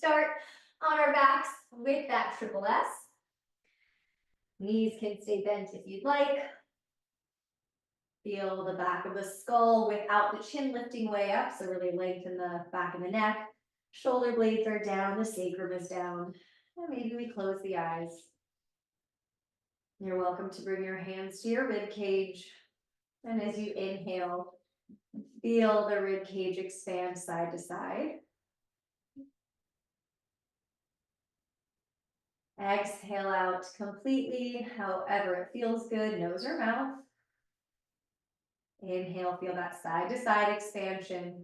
start on our backs with that triple S. Knees can stay bent if you'd like. Feel the back of the skull without the chin lifting way up, so really lengthen the back of the neck. Shoulder blades are down, the sacrum is down, and maybe we close the eyes. You're welcome to bring your hands to your rib cage, and as you inhale, feel the rib cage expand side to side. Exhale out completely, however it feels good, nose or mouth. Inhale, feel that side to side expansion.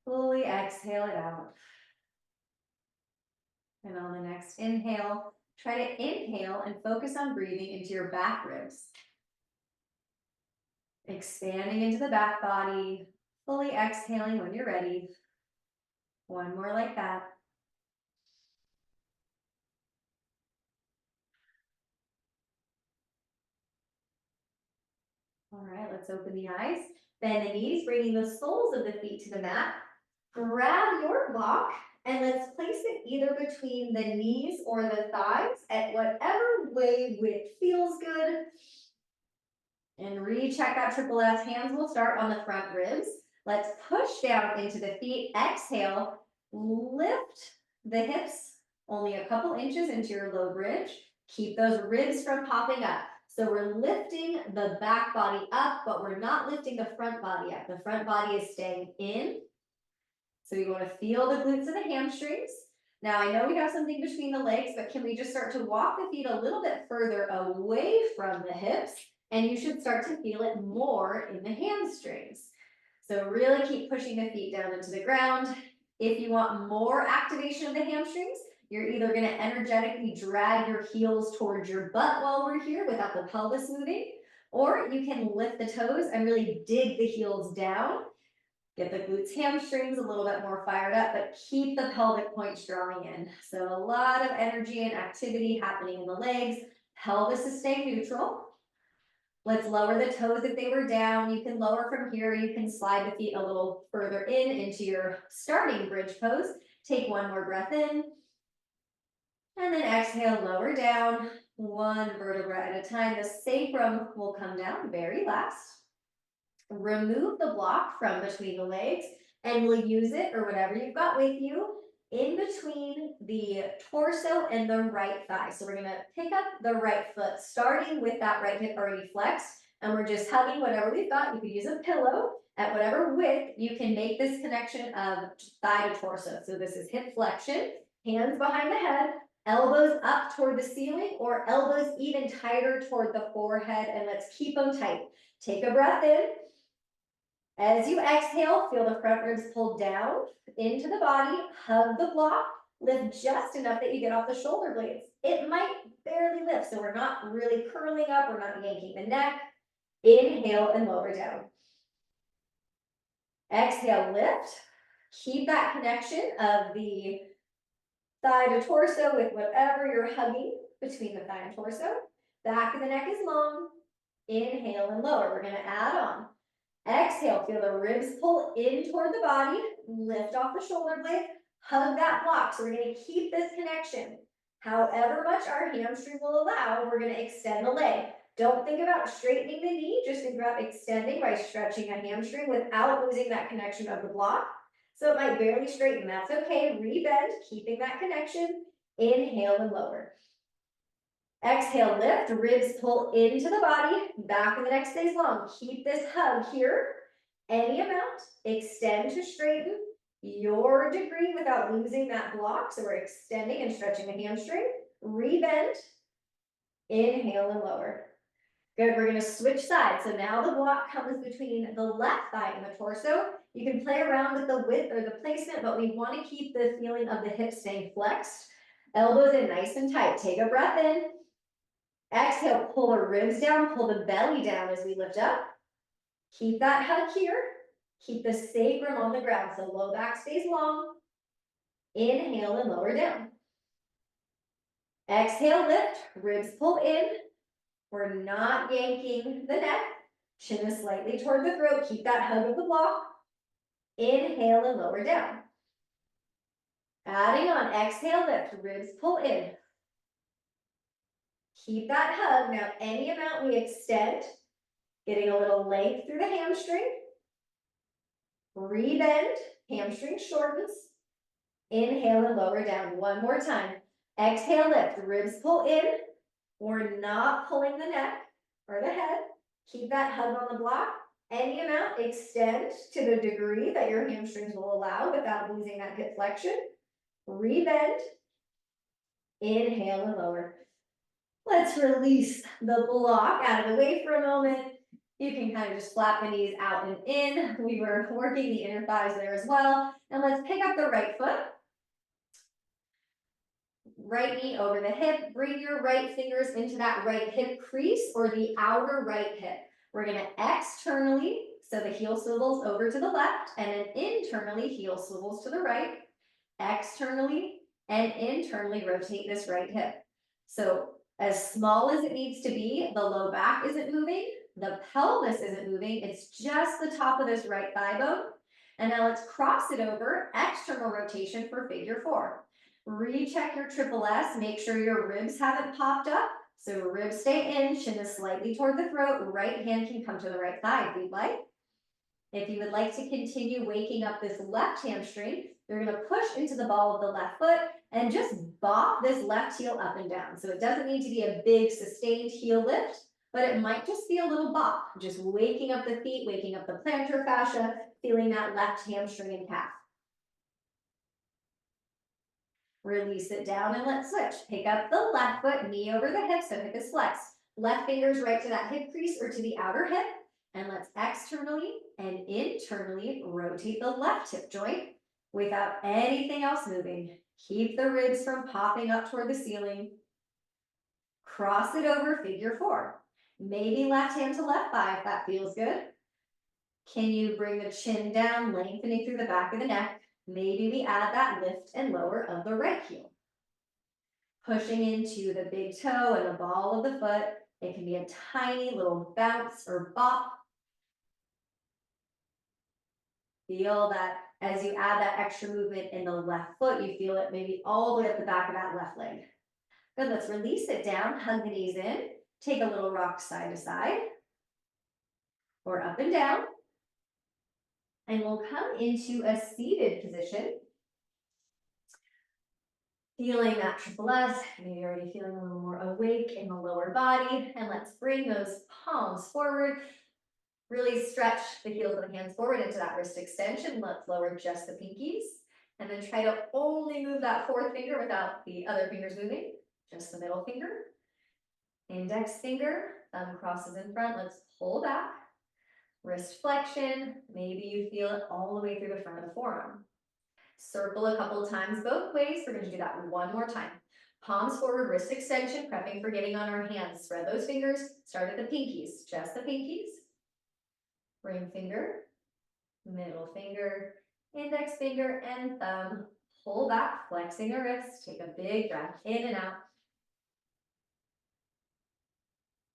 Fully exhale it out. And on the next inhale, try to inhale and focus on breathing into your back ribs. Expanding into the back body, fully exhaling when you're ready. One more like that. All right, let's open the eyes. Bend the knees, bringing the soles of the feet to the mat. Grab your block and let's place it either between the knees or the thighs at whatever way width feels good. And recheck that triple S. Hands will start on the front ribs. Let's push down into the feet. Exhale, lift the hips only a couple inches into your low bridge. Keep those ribs from popping up. So we're lifting the back body up, but we're not lifting the front body up. The front body is staying in. So you want to feel the glutes and the hamstrings. Now I know we have something between the legs, but can we just start to walk the feet a little bit further away from the hips? And you should start to feel it more in the hamstrings. So really keep pushing the feet down into the ground. If you want more activation of the hamstrings, you're either going to energetically drag your heels towards your butt while we're here without the pelvis moving, or you can lift the toes and really dig the heels down. Get the glutes, hamstrings a little bit more fired up, but keep the pelvic point drawing in. So a lot of energy and activity happening in the legs. Pelvis is staying neutral. Let's lower the toes if they were down. You can lower from here. You can slide the feet a little further in into your starting bridge pose. Take one more breath in. And then exhale, lower down, one vertebra at a time. The sacrum will come down very last. Remove the block from between the legs and we'll use it, or whatever you've got with you, in between the torso and the right thigh. So we're gonna pick up the right foot, starting with that right hip already flexed, and we're just hugging whatever we've got. You could use a pillow at whatever width. You can make this connection of thigh to torso. So this is hip flexion, hands behind the head, elbows up toward the ceiling, or elbows even tighter toward the forehead, and let's keep them tight. Take a breath in. As you exhale, feel the front ribs pull down into the body, hug the block, lift just enough that you get off the shoulder blades. It might barely lift, so we're not really curling up, we're not yanking the neck. Inhale and lower down. Exhale, lift. Keep that connection of the thigh to torso with whatever you're hugging between the thigh and torso. Back of the neck is long. Inhale and lower. We're going to add on. Exhale, feel the ribs pull in toward the body, lift off the shoulder blade, hug that block. So we're going to keep this connection. However much our hamstring will allow, we're going to extend the leg. Don't think about straightening the knee, just think about extending by stretching a hamstring without losing that connection of the block. So it might barely straighten, that's okay. Rebend, keeping that connection. Inhale and lower. Exhale, lift, ribs pull into the body, back of the neck stays long. Keep this hug here, any amount, extend to straighten your degree without losing that block. So we're extending and stretching the hamstring, rebend, inhale and lower. Good, we're gonna switch sides. So now the block comes between the left thigh and the torso. You can play around with the width or the placement, but we wanna keep the feeling of the hips staying flexed. Elbows in nice and tight, take a breath in. Exhale, pull the ribs down, pull the belly down as we lift up. Keep that hug here. Keep the sacrum on the ground so low back stays long. Inhale and lower down. Exhale, lift, ribs pull in. We're not yanking the neck. Chin is slightly toward the throat. Keep that hug of the block. Inhale and lower down. Adding on, exhale, lift, ribs pull in. Keep that hug. Now, any amount we extend, getting a little length through the hamstring. Rebend, hamstring shortens. Inhale and lower down. One more time. Exhale, lift, ribs pull in. We're not pulling the neck or the head. Keep that hug on the block. Any amount, extend to the degree that your hamstrings will allow without losing that hip flexion. Rebend. Inhale and lower. Let's release the block out of the way for a moment. You can kind of just flap the knees out and in. We were working the inner thighs there as well. And let's pick up the right foot. Right knee over the hip. Bring your right fingers into that right hip crease or the outer right hip. We're going to externally, so the heel swivels over to the left, and then internally, heel swivels to the right. Externally and internally rotate this right hip. So as small as it needs to be, the low back isn't moving, the pelvis isn't moving, it's just the top of this right thigh bone. And now let's cross it over, external rotation for figure four. Recheck your triple S, make sure your ribs haven't popped up. So ribs stay in, chin is slightly toward the throat, right hand can come to the right thigh if you'd like. If you would like to continue waking up this left hamstring, you're going to push into the ball of the left foot and just bop this left heel up and down. So it doesn't need to be a big sustained heel lift, but it might just be a little bop, just waking up the feet, waking up the plantar fascia, feeling that left hamstring and calf. Release it down and let's switch. Pick up the left foot, knee over the hip, so hip is flexed. Left fingers right to that hip crease or to the outer hip. And let's externally and internally rotate the left hip joint without anything else moving. Keep the ribs from popping up toward the ceiling. Cross it over, figure four. Maybe left hand to left thigh if that feels good. Can you bring the chin down, lengthening through the back of the neck? Maybe we add that lift and lower of the right heel. Pushing into the big toe and the ball of the foot. It can be a tiny little bounce or bop. Feel that as you add that extra movement in the left foot, you feel it maybe all the way up the back of that left leg. Good, let's release it down, hug the knees in, take a little rock side to side, or up and down. And we'll come into a seated position. Feeling that triple S, maybe already feeling a little more awake in the lower body. And let's bring those palms forward. Really stretch the heels of the hands forward into that wrist extension. Let's lower just the pinkies. And then try to only move that fourth finger without the other fingers moving. Just the middle finger. Index finger, thumb crosses in front. Let's pull back. Wrist flexion. Maybe you feel it all the way through the front of the forearm. Circle a couple of times both ways. We're going to do that one more time. Palms forward, wrist extension, prepping for getting on our hands. Spread those fingers. Start at the pinkies, just the pinkies. Ring finger, middle finger, index finger, and thumb. Pull back, flexing the wrist. Take a big breath in and out.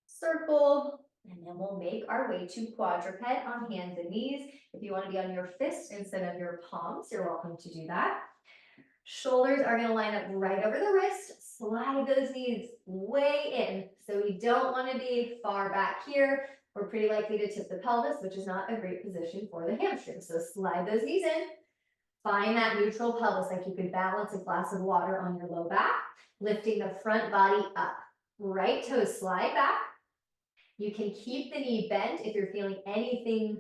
Circle, and then we'll make our way to quadruped on hands and knees. If you want to be on your fists instead of your palms, you're welcome to do that. Shoulders are going to line up right over the wrist. Slide those knees way in. So we don't want to be far back here. We're pretty likely to tip the pelvis, which is not a great position for the hamstring. So slide those knees in. Find that neutral pelvis, like you could balance a glass of water on your low back, lifting the front body up. Right toes slide back. You can keep the knee bent if you're feeling anything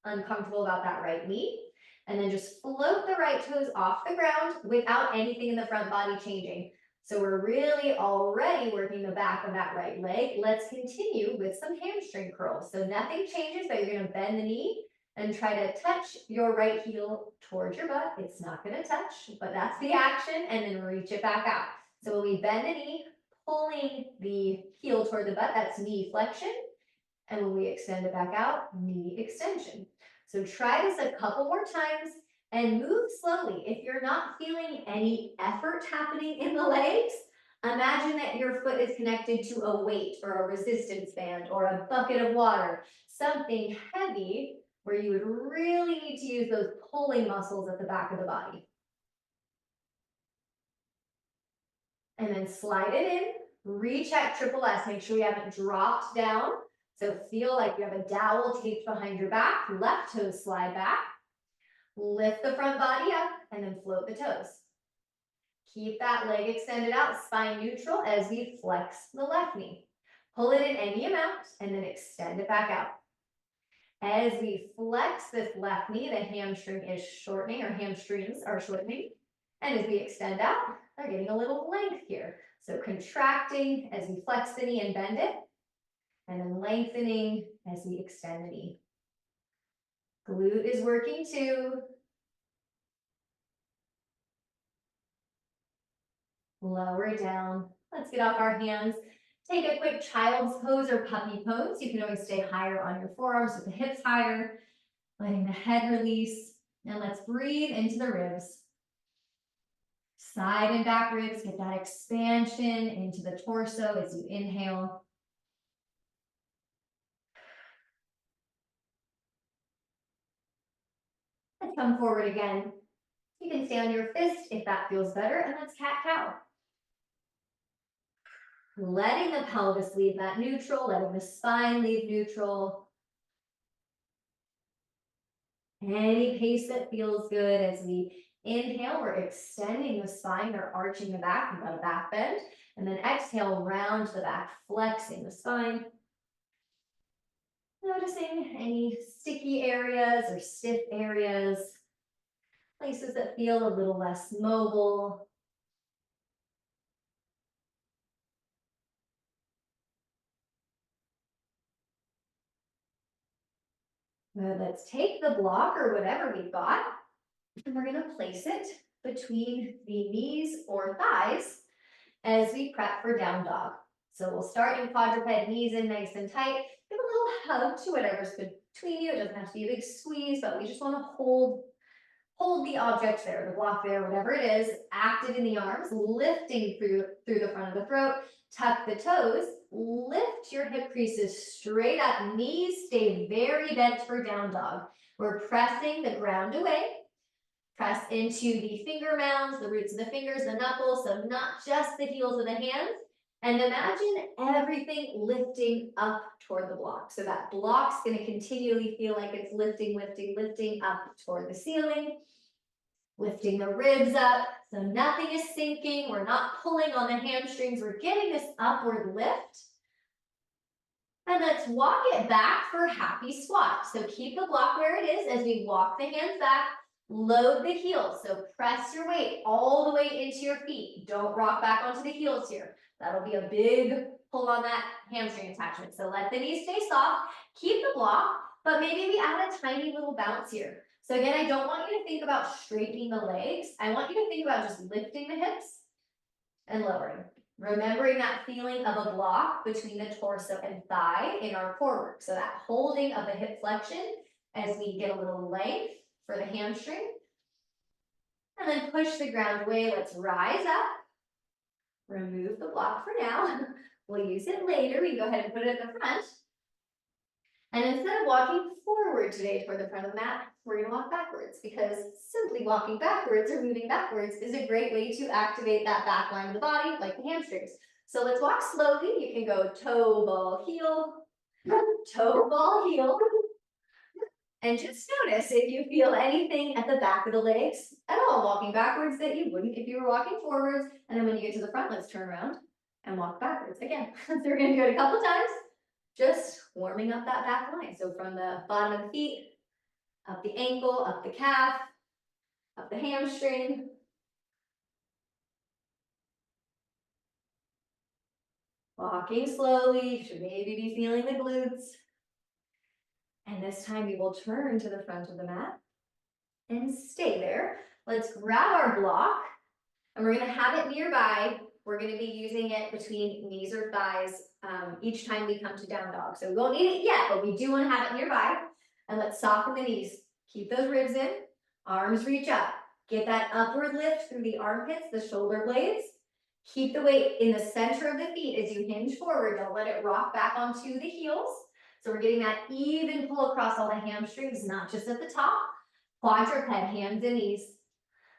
uncomfortable about that right knee. And then just float the right toes off the ground without anything in the front body changing. So we're really already working the back of that right leg. Let's continue with some hamstring curls. So nothing changes, but you're going to bend the knee and try to touch your right heel towards your butt. It's not going to touch, but that's the action. And then reach it back out. So when we bend the knee, pulling the heel toward the butt, that's knee flexion. And when we extend it back out, knee extension. So try this a couple more times and move slowly. If you're not feeling any effort happening in the legs, imagine that your foot is connected to a weight or a resistance band or a bucket of water, something heavy where you would really need to use those pulling muscles at the back of the body. And then slide it in, recheck triple S, make sure you haven't dropped down. So feel like you have a dowel taped behind your back, left toes slide back, lift the front body up, and then float the toes. Keep that leg extended out, spine neutral as we flex the left knee. Pull it in any amount, and then extend it back out. As we flex this left knee, the hamstring is shortening, or hamstrings are shortening. And as we extend out, they're getting a little length here. So contracting as we flex the knee and bend it, and then lengthening as we extend the knee. Glute is working too. Lower it down. Let's get off our hands. Take a quick child's pose or puppy pose. You can always stay higher on your forearms with the hips higher, letting the head release. And let's breathe into the ribs. Side and back ribs, get that expansion into the torso as you inhale. Let's come forward again. You can stay on your fist if that feels better, and let's cat-cow. Letting the pelvis leave that neutral, letting the spine leave neutral. Any pace that feels good. As we inhale, we're extending the spine or arching the back. We've got a back bend. And then exhale, round the back, flexing the spine. Noticing any sticky areas or stiff areas, places that feel a little less mobile. Good. Let's take the block or whatever we've got, and we're going to place it between the knees or thighs as we prep for down dog. So we'll start in quadruped, knees in nice and tight. Give a little hug to whatever's between you. It doesn't have to be a big squeeze, but we just want to hold the object there, the block there, whatever it is, active in the arms, lifting through the front of the throat, tuck the toes, lift your hip creases straight up, knees stay very bent for down dog. We're pressing the ground away, press into the finger mounds, the roots of the fingers, the knuckles, so not just the heels of the hands, and imagine everything lifting up toward the block. So that block's going to continually feel like it's lifting, lifting, lifting up toward the ceiling. Lifting the ribs up, so nothing is sinking. We're not pulling on the hamstrings. We're getting this upward lift. And let's walk it back for happy squat. So keep the block where it is as we walk the hands back. Load the heels, so press your weight all the way into your feet. Don't rock back onto the heels here. That'll be a big pull on that hamstring attachment. So let the knees stay soft. Keep the block, but maybe we add a tiny little bounce here. So again, I don't want you to think about straightening the legs. I want you to think about just lifting the hips and lowering. Remembering that feeling of a block between the torso and thigh in our core work. So that holding of the hip flexion as we get a little length for the hamstring. And then push the ground away. Let's rise up. Remove the block for now. We'll use it later. We can go ahead and put it at the front. And instead of walking forward today toward the front of the mat, we're going to walk backwards, because simply walking backwards or moving backwards is a great way to activate that back line of the body, like the hamstrings. So let's walk slowly. You can go toe, ball, heel, toe, ball, heel. And just notice if you feel anything at the back of the legs at all, walking backwards that you wouldn't if you were walking forwards. And then when you get to the front, let's turn around and walk backwards again. So we're going to do it a couple times, just warming up that back line. So from the bottom of the feet, up the ankle, up the calf, up the hamstring. Walking slowly, you should maybe be feeling the glutes. And this time we will turn to the front of the mat and stay there. Let's grab our block, and we're going to have it nearby. We're going to be using it between knees or thighs each time we come to down dog. So we won't need it yet, but we do want to have it nearby. And let's soften the knees. Keep those ribs in. Arms reach up. Get that upward lift through the armpits, the shoulder blades. Keep the weight in the center of the feet as you hinge forward. Don't let it rock back onto the heels. So we're getting that even pull across all the hamstrings, not just at the top. Quadruped, hands and knees.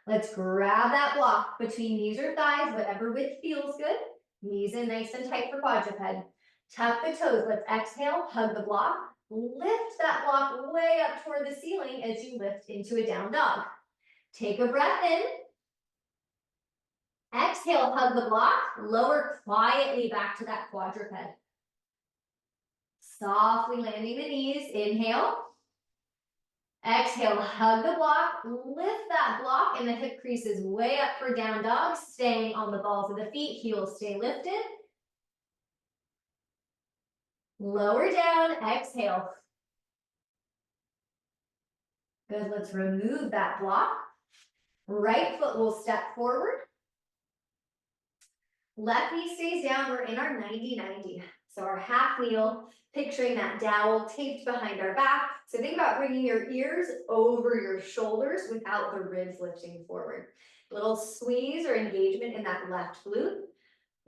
Let's grab that block between knees or thighs, whatever width feels good. Knees in nice and tight for quadruped. Tuck the toes. Let's exhale, hug the block. Lift that block way up toward the ceiling as you lift into a down dog. Take a breath in. Exhale, hug the block. Lower quietly back to that quadruped. Softly landing the knees. Inhale. Exhale, hug the block, lift that block, and the hip creases way up for down dog, staying on the balls of the feet, heels stay lifted. Lower down, exhale. Good, let's remove that block. Right foot will step forward. Left knee stays down, we're in our 90-90. So our half kneel, picturing that dowel taped behind our back. So think about bringing your ears over your shoulders without the ribs lifting forward. A little squeeze or engagement in that left glute.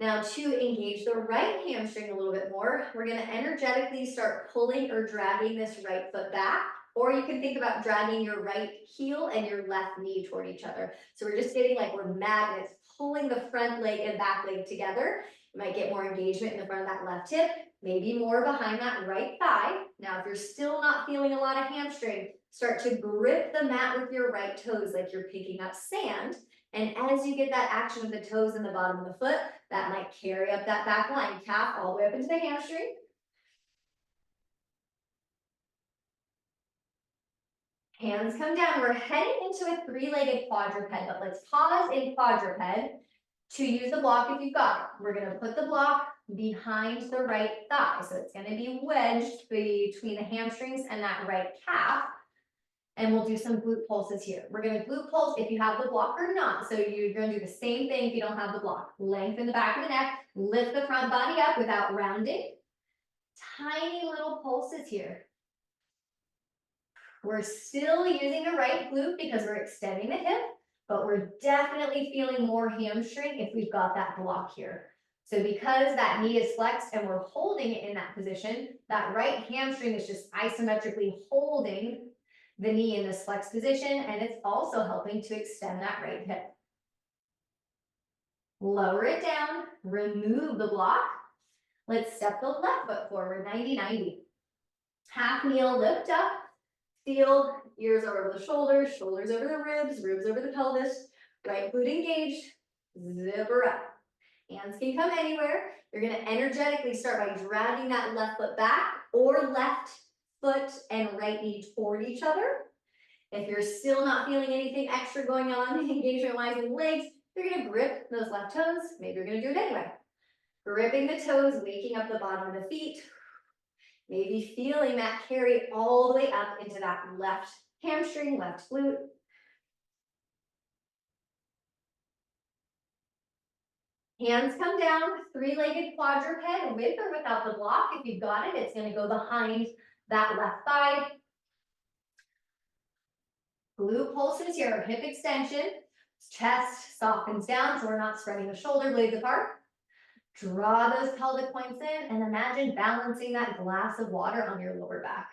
Now to engage the right hamstring a little bit more, we're gonna energetically start pulling or dragging this right foot back, or you can think about dragging your right heel and your left knee toward each other. So we're just getting like we're magnets, pulling the front leg and back leg together. You might get more engagement in the front of that left hip, maybe more behind that right thigh. Now, if you're still not feeling a lot of hamstring, start to grip the mat with your right toes like you're picking up sand. And as you get that action with the toes and the bottom of the foot, that might carry up that back line, calf all the way up into the hamstring. Hands come down. We're heading into a three-legged quadruped, but let's pause in quadruped to use the block if you've got it. We're going to put the block behind the right thigh. So it's going to be wedged between the hamstrings and that right calf. And we'll do some glute pulses here. We're going to glute pulse if you have the block or not. So you're going to do the same thing if you don't have the block. Lengthen the back of the neck, lift the front body up without rounding. Tiny little pulses here. We're still using the right glute because we're extending the hip, but we're definitely feeling more hamstring if we've got that block here. So because that knee is flexed and we're holding it in that position, that right hamstring is just isometrically holding the knee in this flexed position, and it's also helping to extend that right hip. Lower it down, remove the block. Let's step the left foot forward, 90-90. Half kneel, lift up. Feel ears over the shoulders, shoulders over the ribs, ribs over the pelvis, right glute engaged, zipper up. Hands can come anywhere. You're gonna energetically start by dragging that left foot back or left foot and right knee toward each other. If you're still not feeling anything extra going on engagement-wise in the legs, you're gonna grip those left toes. Maybe you're gonna do it anyway. Gripping the toes, waking up the bottom of the feet. Maybe feeling that carry all the way up into that left hamstring, left glute. Hands come down, three-legged quadruped with or without the block. If you've got it, it's going to go behind that left thigh. Glute pulses here, hip extension. Chest softens down so we're not spreading the shoulder blades apart. Draw those pelvic points in and imagine balancing that glass of water on your lower back.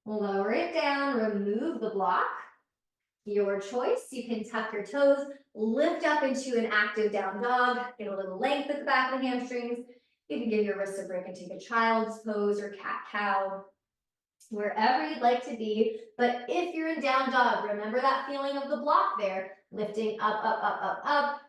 Lower it down, remove the block. Your choice, you can tuck your toes, lift up into an active down dog, get a little length at the back of the hamstrings. You can give your wrists a break and take a child's pose or cat-cow, wherever you'd like to be. But if you're in down dog, remember that feeling of the block there, lifting up, up, up, up, up.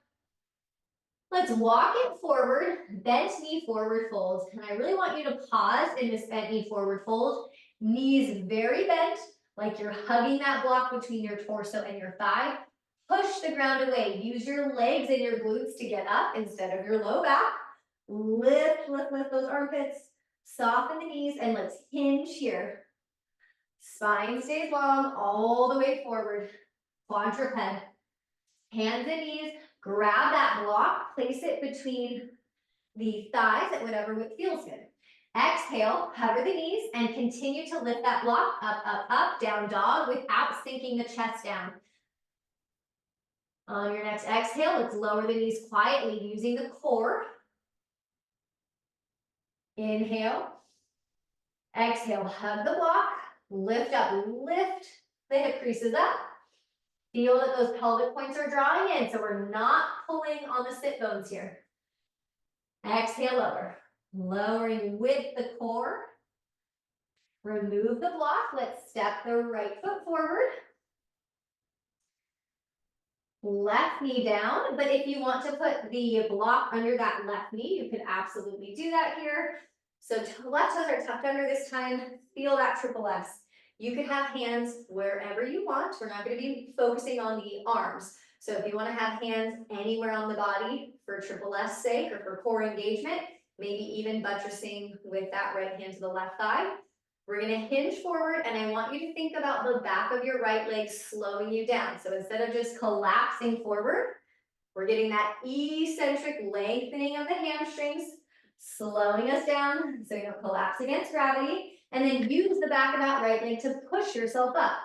Let's walk it forward, bent knee forward fold. And I really want you to pause in this bent knee forward fold. Knees very bent, like you're hugging that block between your torso and your thigh. Push the ground away. Use your legs and your glutes to get up instead of your low back. Lift, lift, lift those armpits. Soften the knees and let's hinge here. Spine stays long all the way forward. Quadruped. Hands and knees. Grab that block. Place it between the thighs at whatever width feels good. Exhale, hover the knees, and continue to lift that block up, up, up, down dog without sinking the chest down. On your next exhale, let's lower the knees quietly using the core. Inhale. Exhale, hug the block. Lift up, lift the hip creases up. Feel that those pelvic points are drawing in, so we're not pulling on the sit bones here. Exhale, lower. Lowering with the core. Remove the block. Let's step the right foot forward. Left knee down, but if you want to put the block under that left knee, you could absolutely do that here. So left toes are tucked under this time. Feel that triple S. You could have hands wherever you want. We're not going to be focusing on the arms. So if you want to have hands anywhere on the body for triple S sake or for core engagement, maybe even buttressing with that right hand to the left thigh. We're going to hinge forward, and I want you to think about the back of your right leg slowing you down. So instead of just collapsing forward, we're getting that eccentric lengthening of the hamstrings, slowing us down so you don't collapse against gravity, and then use the back of that right leg to push yourself up.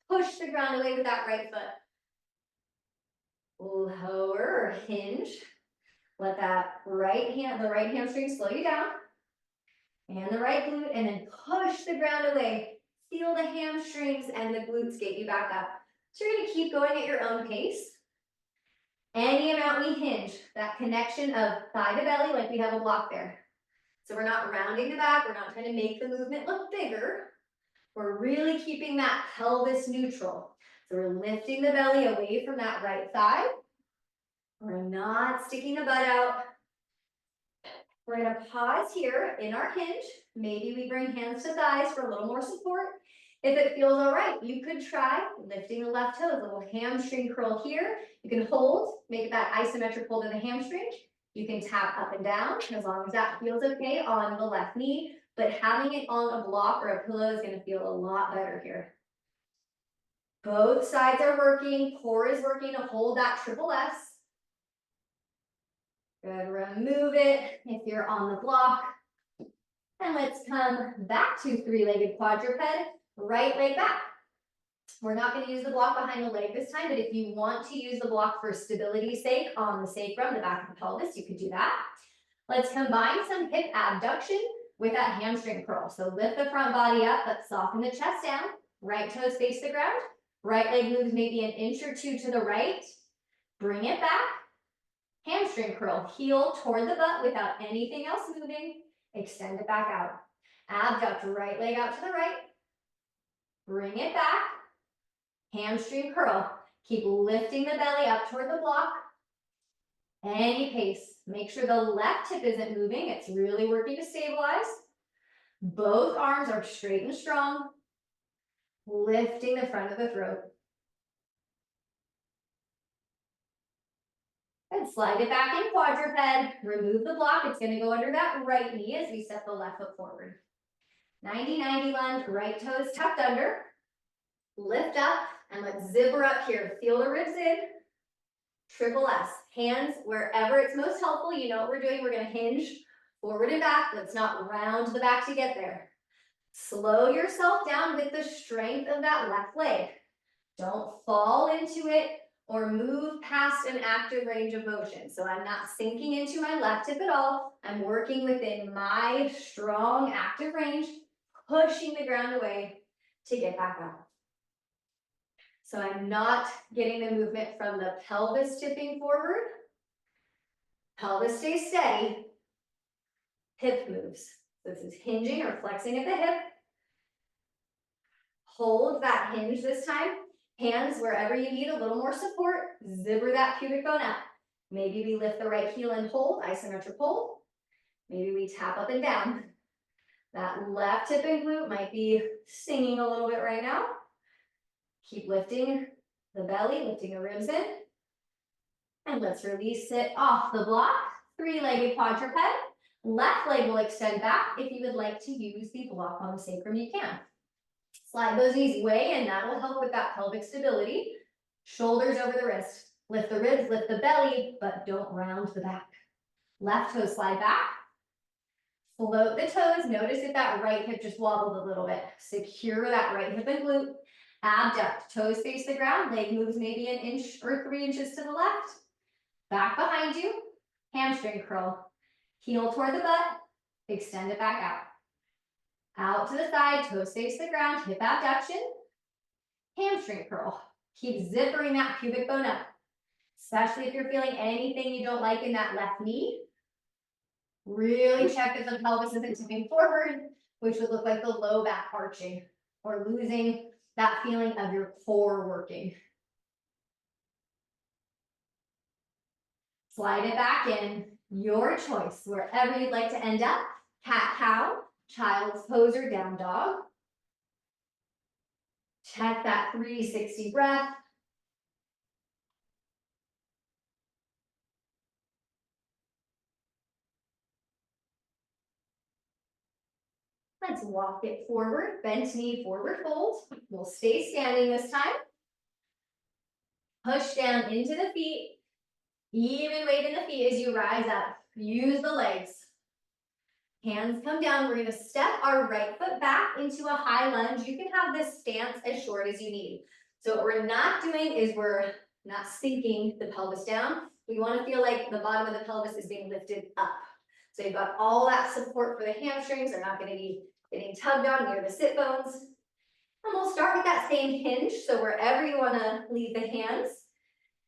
Push the ground away with that right foot. Lower or hinge. Let that the right hamstring slow you down. And the right glute, and then push the ground away. Feel the hamstrings and the glutes get you back up. So you're gonna keep going at your own pace. Any amount we hinge, that connection of thigh to belly, like we have a block there. So we're not rounding the back, we're not trying to make the movement look bigger. We're really keeping that pelvis neutral. So we're lifting the belly away from that right thigh. We're not sticking the butt out. We're going to pause here in our hinge. Maybe we bring hands to thighs for a little more support. If it feels all right, you could try lifting the left toe, a little hamstring curl here. You can hold, make that isometric hold of the hamstring. You can tap up and down as long as that feels okay on the left knee, but having it on a block or a pillow is going to feel a lot better here. Both sides are working, core is working to hold that triple S. Good, remove it if you're on the block. And let's come back to three-legged quadruped, right leg back. We're not going to use the block behind the leg this time, but if you want to use the block for stability's sake on the sacrum, the back of the pelvis, you could do that. Let's combine some hip abduction with that hamstring curl. So lift the front body up, but soften the chest down. Right toes face the ground. Right leg moves maybe an inch or two to the right. Bring it back. Hamstring curl, heel toward the butt without anything else moving. Extend it back out. Abduct right leg out to the right. Bring it back. Hamstring curl. Keep lifting the belly up toward the block. Any pace. Make sure the left hip isn't moving. It's really working to stabilize. Both arms are straight and strong. Lifting the front of the throat. And slide it back in quadruped. Remove the block. It's going to go under that right knee as we step the left foot forward. 90-90 lunge, right toes tucked under. Lift up, and let's zipper up here. Feel the ribs in. Triple S. Hands wherever it's most helpful. You know what we're doing. We're going to hinge forward and back. Let's not round the back to get there. Slow yourself down with the strength of that left leg. Don't fall into it or move past an active range of motion. So I'm not sinking into my left hip at all. I'm working within my strong active range, pushing the ground away to get back up. So I'm not getting the movement from the pelvis tipping forward. Pelvis stays steady. Hip moves. This is hinging or flexing at the hip. Hold that hinge this time. Hands wherever you need a little more support. Zipper that pubic bone up. Maybe we lift the right heel and hold, isometric hold. Maybe we tap up and down. That left hip and glute might be singing a little bit right now. Keep lifting the belly, lifting the ribs in. And let's release it off the block. Three-legged quadruped. Left leg will extend back. If you would like to use the block on the sacrum, you can. Slide those knees way in. That will help with that pelvic stability. Shoulders over the wrist. Lift the ribs, lift the belly, but don't round the back. Left toe slide back. Float the toes. Notice if that right hip just wobbled a little bit. Secure that right hip and glute. Abduct, toes face the ground, leg moves maybe an inch or 3 inches to the left. Back behind you, hamstring curl. Heel toward the butt, extend it back out. Out to the side, toes face the ground, hip abduction. Hamstring curl. Keep zippering that pubic bone up, especially if you're feeling anything you don't like in that left knee. Really check that the pelvis isn't tipping forward, which would look like the low back arching or losing that feeling of your core working. Slide it back in, your choice, wherever you'd like to end up. Cat cow, child's pose or down dog. Check that 360 breath. Let's walk it forward, bent knee, forward fold. We'll stay standing this time. Push down into the feet. Even weight in the feet as you rise up. Use the legs. Hands come down. We're gonna step our right foot back into a high lunge. You can have this stance as short as you need. So what we're not doing is we're not sinking the pelvis down. We wanna feel like the bottom of the pelvis is being lifted up. So you've got all that support for the hamstrings. They're not gonna be getting tugged on near the sit bones. And we'll start with that same hinge. So wherever you wanna leave the hands,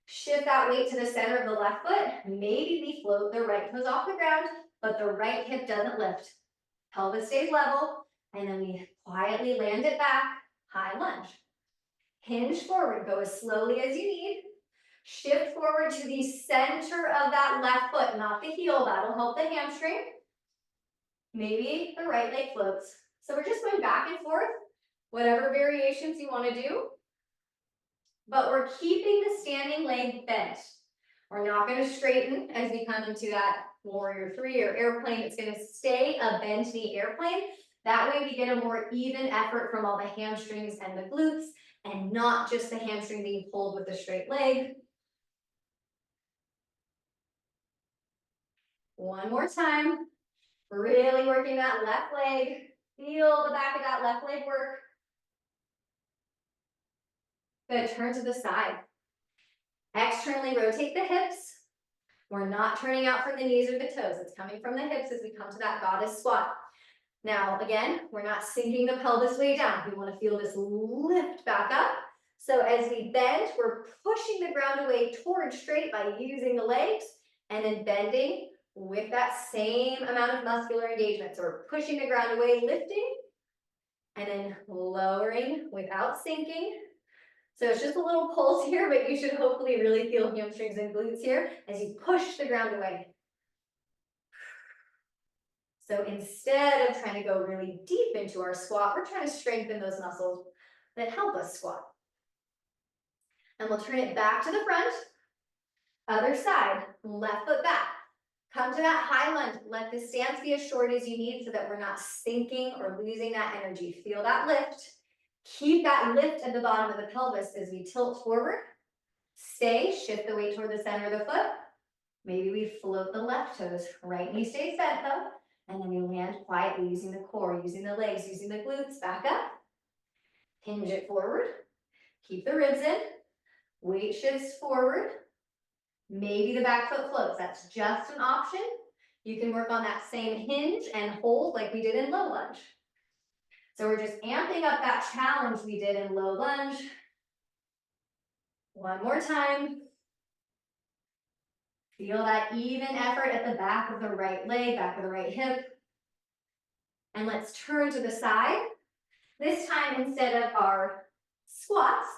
shift that weight to the center of the left foot. Maybe we float the right toes off the ground, but the right hip doesn't lift. Pelvis stays level, and then we quietly land it back, high lunge. Hinge forward, go as slowly as you need. Shift forward to the center of that left foot, not the heel. That'll help the hamstring. Maybe the right leg floats. So we're just going back and forth, whatever variations you want to do. But we're keeping the standing leg bent. We're not going to straighten as we come into that warrior 3 or airplane. It's going to stay a bent knee airplane. That way we get a more even effort from all the hamstrings and the glutes, and not just the hamstring being pulled with the straight leg. One more time. Really working that left leg. Feel the back of that left leg work. Good, turn to the side. Externally rotate the hips. We're not turning out from the knees or the toes. It's coming from the hips as we come to that goddess squat. Now, again, we're not sinking the pelvis way down. We want to feel this lift back up. So as we bend, we're pushing the ground away towards straight by using the legs, and then bending with that same amount of muscular engagement. So we're pushing the ground away, lifting, and then lowering without sinking. So it's just a little pulse here, but you should hopefully really feel hamstrings and glutes here as you push the ground away. So instead of trying to go really deep into our squat, we're trying to strengthen those muscles that help us squat. And we'll turn it back to the front. Other side, left foot back. Come to that high lunge. Let the stance be as short as you need so that we're not sinking or losing that energy. Feel that lift. Keep that lift at the bottom of the pelvis as we tilt forward. Stay, shift the weight toward the center of the foot. Maybe we float the left toes. Right knee stays bent though. And then you land quietly using the core, using the legs, using the glutes. Back up. Hinge it forward. Keep the ribs in. Weight shifts forward. Maybe the back foot floats. That's just an option. You can work on that same hinge and hold like we did in low lunge. So we're just amping up that challenge we did in low lunge. One more time. Feel that even effort at the back of the right leg, back of the right hip. And let's turn to the side. This time, instead of our squats,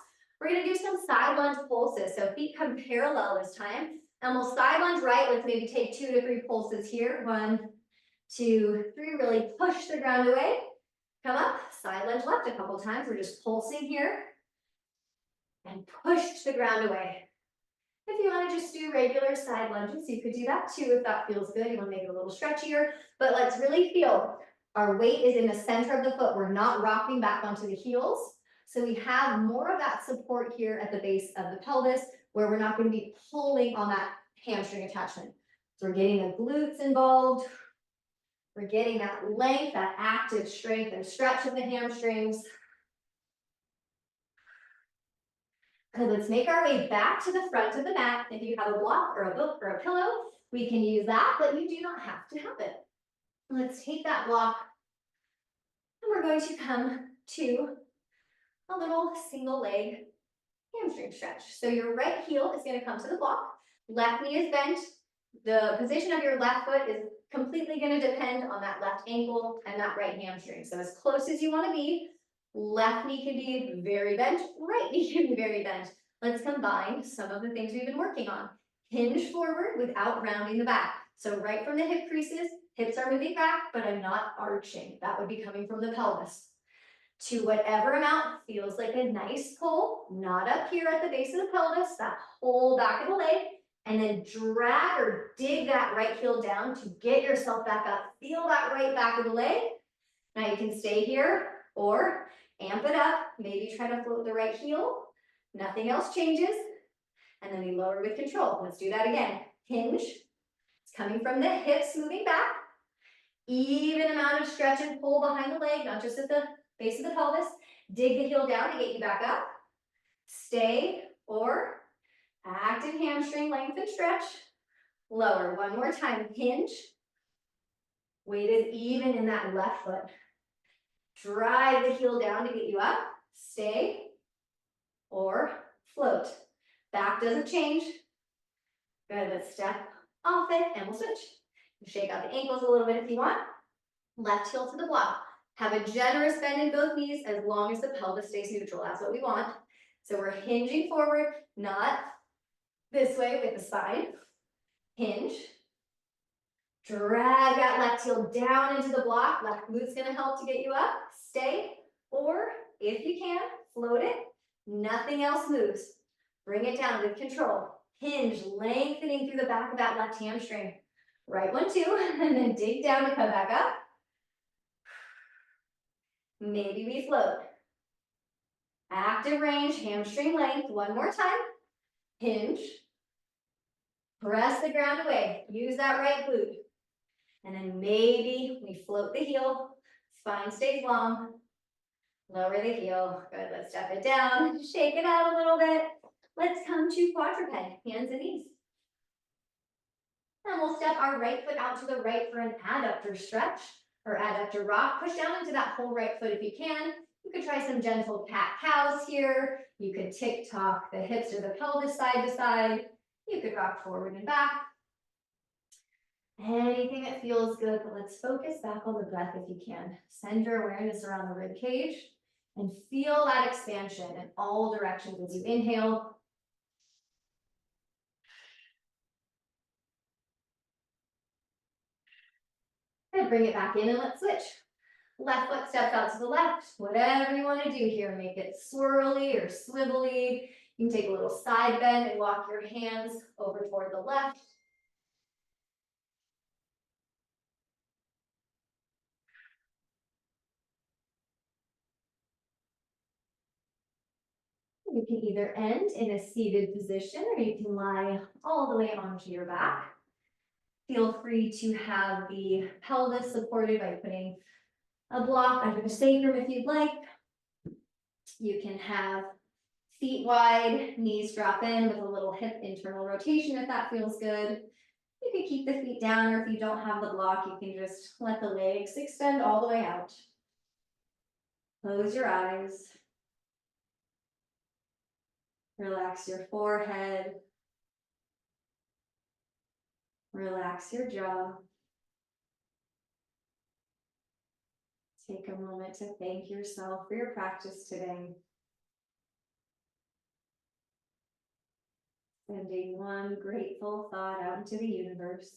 we're going to do some side lunge pulses. So feet come parallel this time. And we'll side lunge right. Let's maybe take 2 to 3 pulses here. 1, 2, 3. Really push the ground away. Come up, side lunge left a couple times. We're just pulsing here. And push the ground away. If you want to just do regular side lunges, you could do that too if that feels good. You want to make it a little stretchier. But let's really feel our weight is in the center of the foot. We're not rocking back onto the heels. So we have more of that support here at the base of the pelvis where we're not going to be pulling on that hamstring attachment. So we're getting the glutes involved. We're getting that length, that active strength and stretch of the hamstrings. Good, let's make our way back to the front of the mat. If you have a block or a book or a pillow, we can use that, but you do not have to have it. Let's take that block and we're going to come to a little single leg hamstring stretch. So your right heel is going to come to the block, left knee is bent. The position of your left foot is completely going to depend on that left ankle and that right hamstring. So as close as you want to be, left knee can be very bent, right knee can be very bent. Let's combine some of the things we've been working on. Hinge forward without rounding the back. So right from the hip creases, hips are moving back, but I'm not arching. That would be coming from the pelvis. To whatever amount feels like a nice pull, not up here at the base of the pelvis, that whole back of the leg, and then drag or dig that right heel down to get yourself back up. Feel that right back of the leg. Now you can stay here or amp it up. Maybe try to float the right heel. Nothing else changes. And then we lower with control. Let's do that again. Hinge. It's coming from the hips moving back. Even amount of stretch and pull behind the leg, not just at the base of the pelvis. Dig the heel down to get you back up. Stay or active hamstring length and stretch. Lower. One more time. Hinge. Weight is even in that left foot. Drive the heel down to get you up. Stay or float. Back doesn't change. Good. Let's step off it and we'll switch. Shake out the ankles a little bit if you want. Left heel to the block. Have a generous bend in both knees as long as the pelvis stays neutral. That's what we want. So we're hinging forward, not this way with the spine. Hinge. Drag that left heel down into the block. Left glute's going to help to get you up. Stay, or if you can, float it. Nothing else moves. Bring it down with control. Hinge, lengthening through the back of that left hamstring. Right one, two, and then dig down to come back up. Maybe we float. Active range, hamstring length. One more time. Hinge. Press the ground away. Use that right glute. And then maybe we float the heel. Spine stays long. Lower the heel. Good. Let's step it down. Shake it out a little bit. Let's come to quadruped, hands and knees. And we'll step our right foot out to the right for an adductor stretch or adductor rock. Push down into that whole right foot if you can. You could try some gentle cat-cows here. You could tick-tock the hips or the pelvis side to side. You could rock forward and back. Anything that feels good, but let's focus back on the breath if you can. Send your awareness around the rib cage and feel that expansion in all directions as you inhale. And bring it back in and let's switch. Left foot steps out to the left. Whatever you want to do here, make it swirly or swivelly. You can take a little side bend and walk your hands over toward the left. You can either end in a seated position or you can lie all the way onto your back. Feel free to have the pelvis supported by putting a block under the sacrum if you'd like. You can have feet wide, knees drop in with a little hip internal rotation if that feels good. You can keep the feet down, or if you don't have the block, you can just let the legs extend all the way out. Close your eyes. Relax your forehead. Relax your jaw. Take a moment to thank yourself for your practice today. Sending one grateful thought out into the universe.